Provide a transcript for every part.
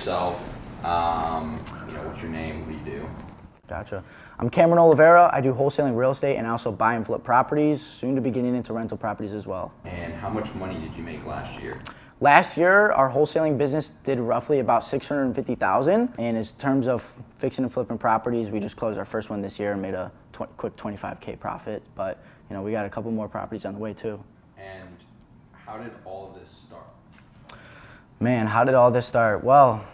yourself. What's your name? What do you do? Gotcha. I'm Cameron Oliveira. I do wholesaling real estate and I also buy and flip properties, soon to be getting into rental properties as well. And how much money did you make last year? Last year, our wholesaling business did roughly about $650,000. And in terms of fixing and flipping properties, we just closed our first one this year and made a quick $25K profit. But we got a couple more properties on the way too. And how did all of this start? Man, how did all this start? Well,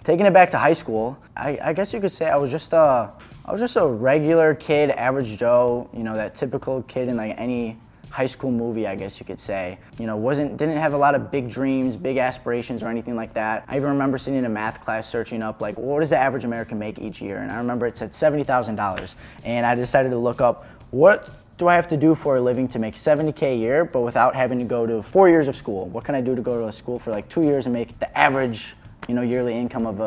taking it back to high school, I guess you could say I was just a regular kid, average Joe, that typical kid in like any high school movie, I guess you could say. Didn't have a lot of big dreams, big aspirations or anything like that. I even remember sitting in a math class searching up like, what does the average American make each year? And I remember it said $70,000. And I decided to look up, what do I have to do for a living to make $70K a year, but without having to go to 4 years of school? What can I do to go to a school for like 2 years and make the average yearly income of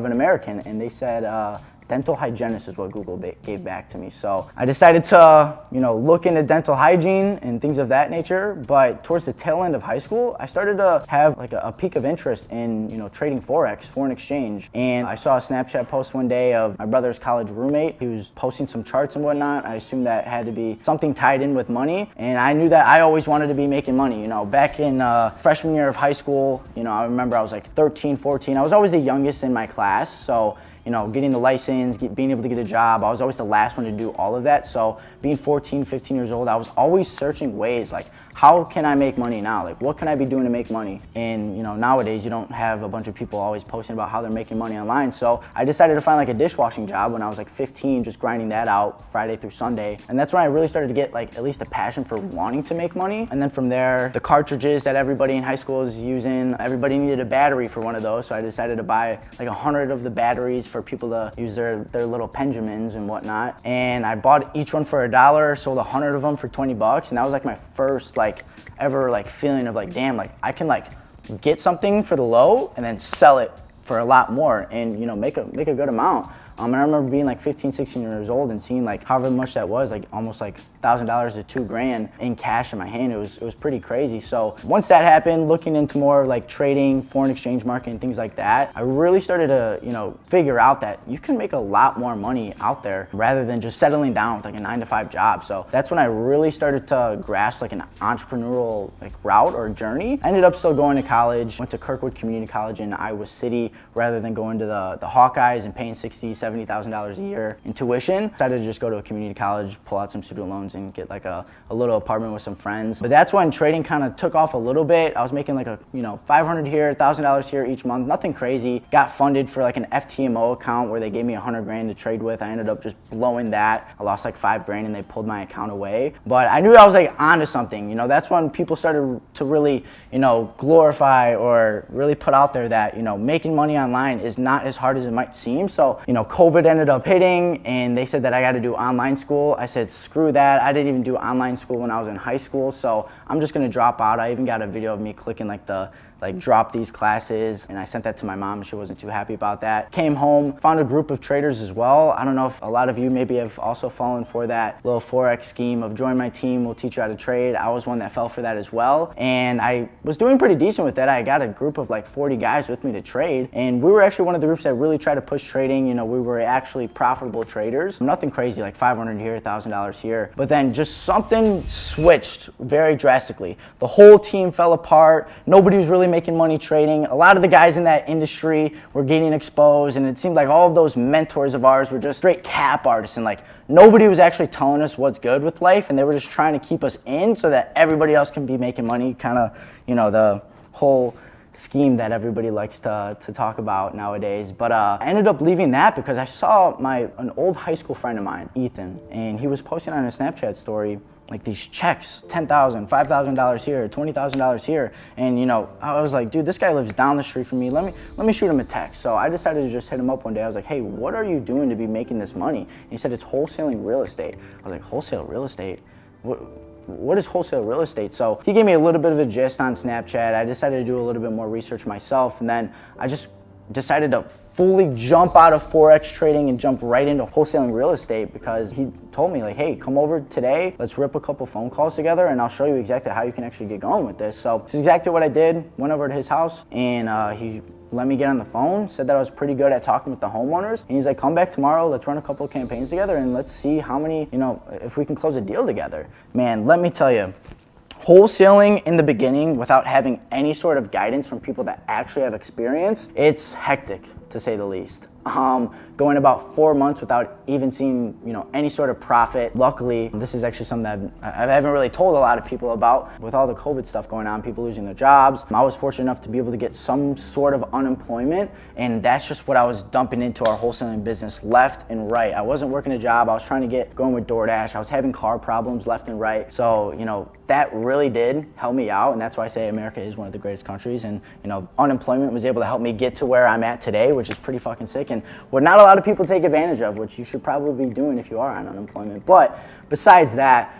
an American? And they said dental hygienist is what Google gave back to me. So I decided to look into dental hygiene and things of that nature. But towards the tail end of high school, I started to have like a peak of interest in trading Forex, foreign exchange. And I saw a Snapchat post one day of my brother's college roommate. He was posting some charts and whatnot. I assumed that had to be something tied in with money. And I knew that I always wanted to be making money. Back in freshman year of high school, I remember I was like 13, 14. I was always the youngest in my class. So getting the license, being able to get a job, I was always the last one to do all of that. So being 14, 15 years old, I was always searching ways like, how can I make money now? Like, what can I be doing to make money? And nowadays you don't have a bunch of people always posting about how they're making money online. So I decided to find like a dishwashing job when I was like 15, just grinding that out Friday through Sunday. And that's when I really started to get like at least a passion for wanting to make money. And then from there, the cartridges that everybody in high school is using, everybody needed a battery for one of those. So I decided to buy like 100 of the batteries for people to use their little Pendjamins and whatnot. And I bought each one for $1, sold 100 of them for 20 bucks. And that was like my first ever feeling of like, damn, like I can like get something for the low and then sell it for a lot more and make a good amount. And I remember being like 15, 16 years old and seeing like however much that was, like almost like $1,000 to $2,000 in cash in my hand. It was pretty crazy. So once that happened, looking into more like trading, foreign exchange market and things like that, I really started to, figure out that you can make a lot more money out there rather than just settling down with like a 9-to-5 job. So that's when I really started to grasp like an entrepreneurial route or journey. I ended up still going to college, went to Kirkwood Community College in Iowa City rather than going to the Hawkeyes and paying $70,000 a year in tuition. Decided to just go to a community college, pull out some student loans and get like a little apartment with some friends. But that's when trading kind of took off a little bit. I was making like $500 here, $1,000 here each month, nothing crazy. Got funded for like an FTMO account where they gave me $100,000 to trade with. I ended up just blowing that. I lost like $5,000 and they pulled my account away. But I knew I was like onto something. That's when people started to really, glorify or really put out there that, making money online is not as hard as it might seem. So, COVID ended up hitting and they said that I got to do online school. I said, screw that. I didn't even do online school when I was in high school. So I'm just going to drop out. I even got a video of me clicking drop these classes, and I sent that to my mom and she wasn't too happy about that. Came home, found a group of traders as well. I don't know if a lot of you maybe have also fallen for that little Forex scheme of join my team, we'll teach you how to trade. I was one that fell for that as well. And I was doing pretty decent with that. I got a group of like 40 guys with me to trade. And we were actually one of the groups that really tried to push trading. We were actually profitable traders. Nothing crazy, like $500 here, $1,000 here. But then just something switched very drastically. The whole team fell apart. Nobody was really making money trading. A lot of the guys in that industry were getting exposed, and it seemed like all of those mentors of ours were just straight cap artists, and like nobody was actually telling us what's good with life, and they were just trying to keep us in so that everybody else can be making money, kind of, the whole scheme that everybody likes to talk about nowadays. But I ended up leaving that because I saw an old high school friend of mine, Ethan, and he was posting on a Snapchat story like these checks, $10,000, $5,000 here, $20,000 here. And I was like, dude, this guy lives down the street from me. Let me shoot him a text. So I decided to just hit him up one day. I was like, hey, what are you doing to be making this money? And he said, it's wholesaling real estate. I was like, wholesale real estate? What is wholesale real estate? So he gave me a little bit of a gist on Snapchat. I decided to do a little bit more research myself. And then I just decided to fully jump out of Forex trading and jump right into wholesaling real estate because he told me like, hey, come over today, let's rip a couple phone calls together and I'll show you exactly how you can actually get going with this. So it's exactly what I did. Went over to his house and he let me get on the phone, said that I was pretty good at talking with the homeowners. And he's like, come back tomorrow, let's run a couple of campaigns together and let's see how many, if we can close a deal together. Man, let me tell you, wholesaling in the beginning without having any sort of guidance from people that actually have experience, it's hectic to say the least. Going about 4 months without even seeing, any sort of profit. Luckily, this is actually something that I haven't really told a lot of people about. With all the COVID stuff going on, people losing their jobs, I was fortunate enough to be able to get some sort of unemployment, and that's just what I was dumping into our wholesaling business left and right. I wasn't working a job. I was trying to get going with DoorDash. I was having car problems left and right. So, that really did help me out, and that's why I say America is one of the greatest countries. And, unemployment was able to help me get to where I'm at today, which is pretty fucking sick, and what not a lot of people take advantage of, which you should probably be doing if you are on unemployment. But besides that,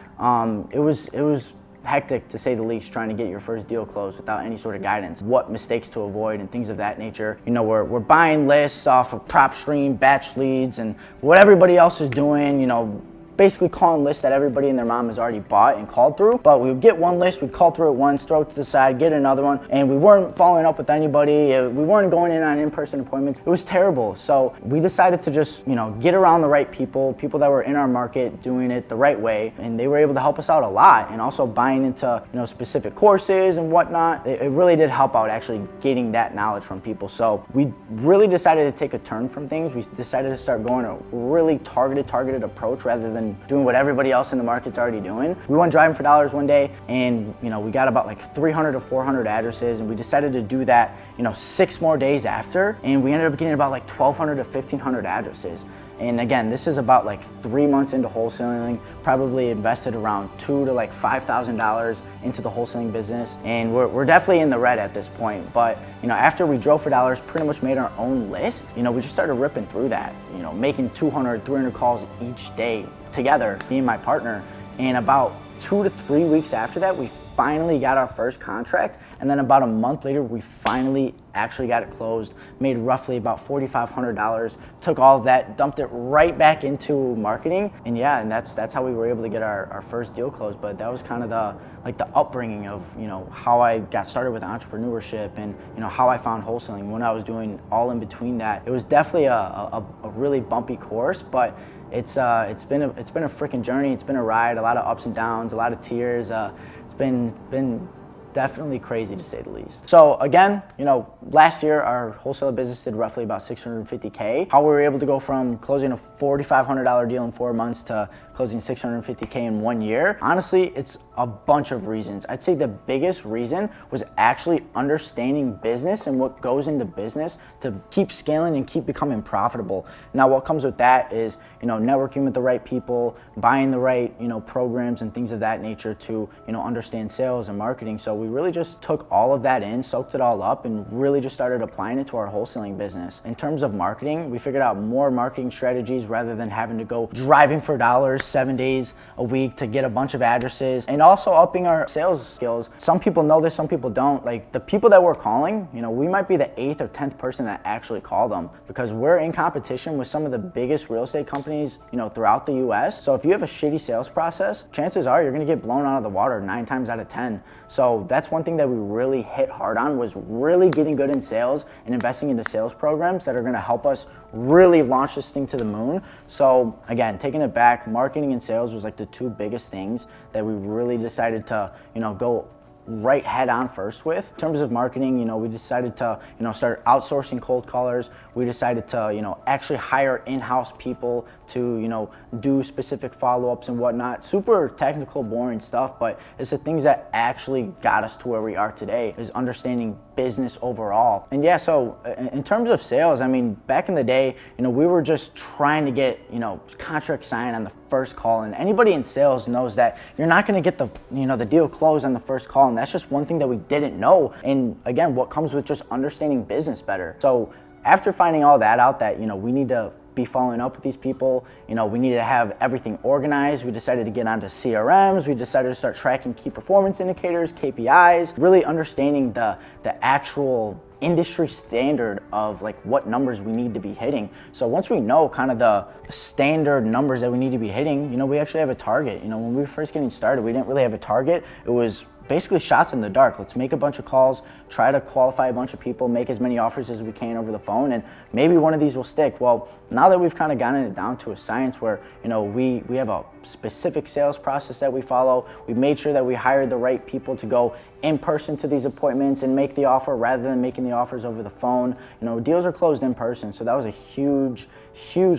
it was hectic to say the least, trying to get your first deal closed without any sort of guidance, what mistakes to avoid and things of that nature. We're buying lists off of PropStream, batch leads, and what everybody else is doing, basically calling lists that everybody and their mom has already bought and called through. But we would get one list, we'd call through it once, throw it to the side, get another one, and we weren't following up with anybody. We weren't going in on in-person appointments. It was terrible. So we decided to just, get around the right people that were in our market doing it the right way, and they were able to help us out a lot. And also buying into, specific courses and whatnot. It really did help out actually getting that knowledge from people. So we really decided to take a turn from things. We decided to start going a really targeted approach rather than doing what everybody else in the market's already doing. We went driving for dollars one day, and we got about like 300 to 400 addresses, and we decided to do that 6 more days after, and we ended up getting about like 1,200 to 1,500 addresses. And again, this is about like 3 months into wholesaling, probably invested around $2,000 to like $5,000 into the wholesaling business. And we're definitely in the red at this point. But, after we drove for dollars, pretty much made our own list, we just started ripping through that, making 200, 300 calls each day together, me and my partner. And about 2 to 3 weeks after that, we finally got our first contract, and then about a month later we finally actually got it closed, made roughly about $4,500, took all of that, dumped it right back into marketing, and that's how we were able to get our first deal closed. But that was kind of the upbringing of how I got started with entrepreneurship and how I found wholesaling. When I was doing all in between that, it was definitely a really bumpy course, but it's been a freaking journey. It's been a ride, a lot of ups and downs, a lot of tears. It's been definitely crazy to say the least. So again, last year our wholesale business did roughly about $650K. How we were able to go from closing a $4,500 deal in 4 months to closing $650K in 1 year, honestly, it's a bunch of reasons. I'd say the biggest reason was actually understanding business and what goes into business to keep scaling and keep becoming profitable. Now, what comes with that is, networking with the right people, buying the right, programs and things of that nature to, understand sales and marketing. So we really just took all of that in, soaked it all up, and really just started applying it to our wholesaling business. In terms of marketing, we figured out more marketing strategies rather than having to go driving for dollars 7 days a week to get a bunch of addresses, and also upping our sales skills. Some people know this, some people don't. Like the people that we're calling, we might be the 8th or 10th person that actually call them, because we're in competition with some of the biggest real estate companies, throughout the US. So if you have a shitty sales process, chances are you're gonna get blown out of the water 9 times out of 10. So that's one thing that we really hit hard on, was really getting good in sales and investing into sales programs that are gonna help us really launch this thing to the moon. So again, taking it back, marketing and sales was like the 2 biggest things that we really decided to, go right head on first with. In terms of marketing, we decided to, start outsourcing cold callers. We decided to, actually hire in-house people to, do specific follow-ups and whatnot. Super technical, boring stuff, but it's the things that actually got us to where we are today, is understanding business overall. And so in terms of sales, back in the day, we were just trying to get, contract signed on the first call, and anybody in sales knows that you're not going to get the, the deal closed on the first call, and that's just one thing that we didn't know. And again, what comes with just understanding business better. So after finding all that out, that, we need to be following up with these people, we needed to have everything organized. We decided to get onto CRMs. We decided to start tracking key performance indicators, KPIs, really understanding the actual industry standard of like what numbers we need to be hitting. So once we know kind of the standard numbers that we need to be hitting, we actually have a target. When we were first getting started, we didn't really have a target. It was basically shots in the dark. Let's make a bunch of calls, try to qualify a bunch of people, make as many offers as we can over the phone, and maybe one of these will stick. Well, now that we've kind of gotten it down to a science where, we have a specific sales process that we follow, we made sure that we hired the right people to go in person to these appointments and make the offer rather than making the offers over the phone. Deals are closed in person, so that was a huge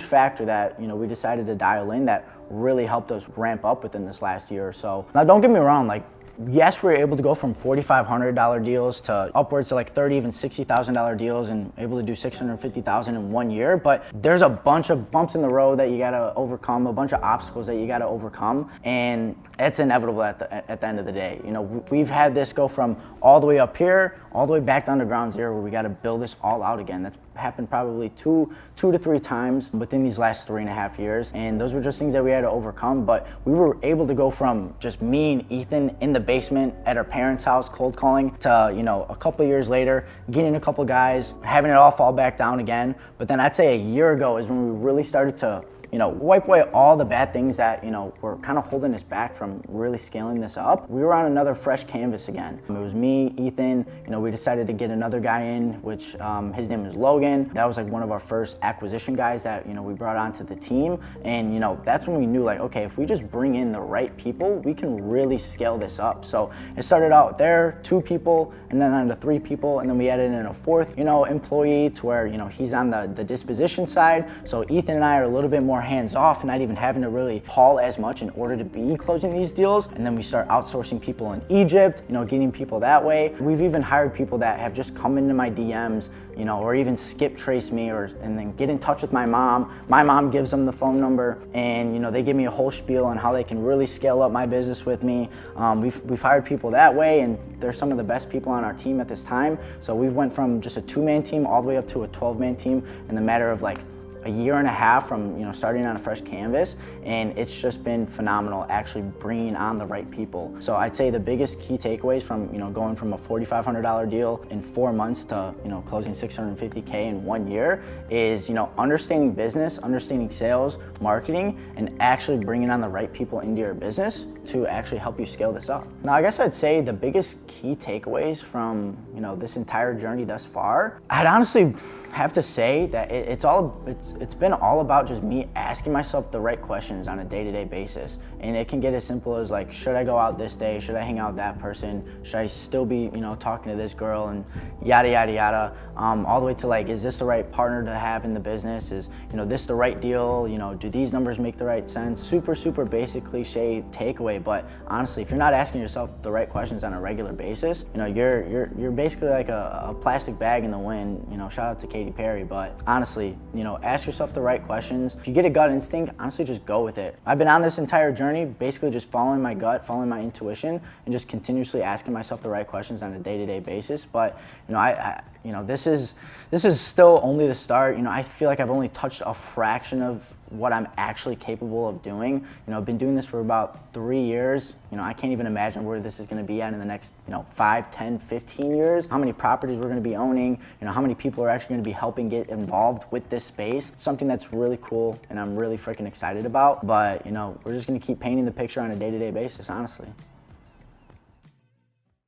factor that, we decided to dial in that really helped us ramp up within this last year or so. Now, don't get me wrong, yes, we were able to go from $4,500 deals to upwards to like $30,000, even $60,000 deals, and able to do $650,000 in 1 year. But there's a bunch of bumps in the road that you gotta overcome, a bunch of obstacles that you gotta overcome, and it's inevitable at the end of the day. We've had this go from all the way up here, all the way back down to ground zero, where we gotta build this all out again. That's happened probably two to three times within these last 3.5 years, and those were just things that we had to overcome. But we were able to go from just me and Ethan in the basement at our parents' house cold calling to a couple of years later getting a couple guys, having it all fall back down again. But then I'd say a year ago is when we really started to wipe away all the bad things that, were kind of holding us back from really scaling this up. We were on another fresh canvas again. It was me, Ethan, we decided to get another guy in, which his name is Logan. That was like one of our first acquisition guys that, we brought onto the team. And, that's when we knew okay, if we just bring in the right people, we can really scale this up. So it started out there, 2 people, and then on to 3 people. And then we added in a 4th, employee to where, he's on the disposition side. So Ethan and I are a little bit more hands off, not even having to really haul as much in order to be closing these deals. And then we start outsourcing people in Egypt, getting people that way. We've even hired people that have just come into my DMs, or even skip trace me and then get in touch with my mom. My mom gives them the phone number, and they give me a whole spiel on how they can really scale up my business with me. We've hired people that way, and they're some of the best people on our team at this time. So we went from just a 2-man team all the way up to a 12-man team in the matter of a year and a half from starting on a fresh canvas, and it's just been phenomenal actually bringing on the right people. So I'd say the biggest key takeaways from going from a $4,500 deal in 4 months to closing $650K in 1 year is understanding business, understanding sales, marketing, and actually bringing on the right people into your business to actually help you scale this up. Now, I guess I'd say the biggest key takeaways from this entire journey thus far, I'd honestly have to say that it's been all about just me asking myself the right questions on a day-to-day basis. And it can get as simple as should I go out this day? Should I hang out with that person? Should I still be talking to this girl? And yada yada yada. All the way to is this the right partner to have in the business? Is this the right deal? Do these numbers make the right sense? Super basic cliche takeaway, but honestly, if you're not asking yourself the right questions on a regular basis, you're basically like a plastic bag in the wind. Shout out to Katy Perry, but honestly, ask yourself the right questions. If you get a gut instinct, honestly, just go with it. I've been on this entire journey basically just following my gut, following my intuition, and just continuously asking myself the right questions on a day-to-day basis. But this is still only the start. I feel like I've only touched a fraction of what I'm actually capable of doing. I've been doing this for about 3 years. I can't even imagine where this is gonna be at in the next 5, 10, 15 years. How many properties we're gonna be owning, how many people are actually gonna be helping get involved with this space. Something that's really cool and I'm really freaking excited about. But we're just gonna keep painting the picture on a day-to-day basis, honestly.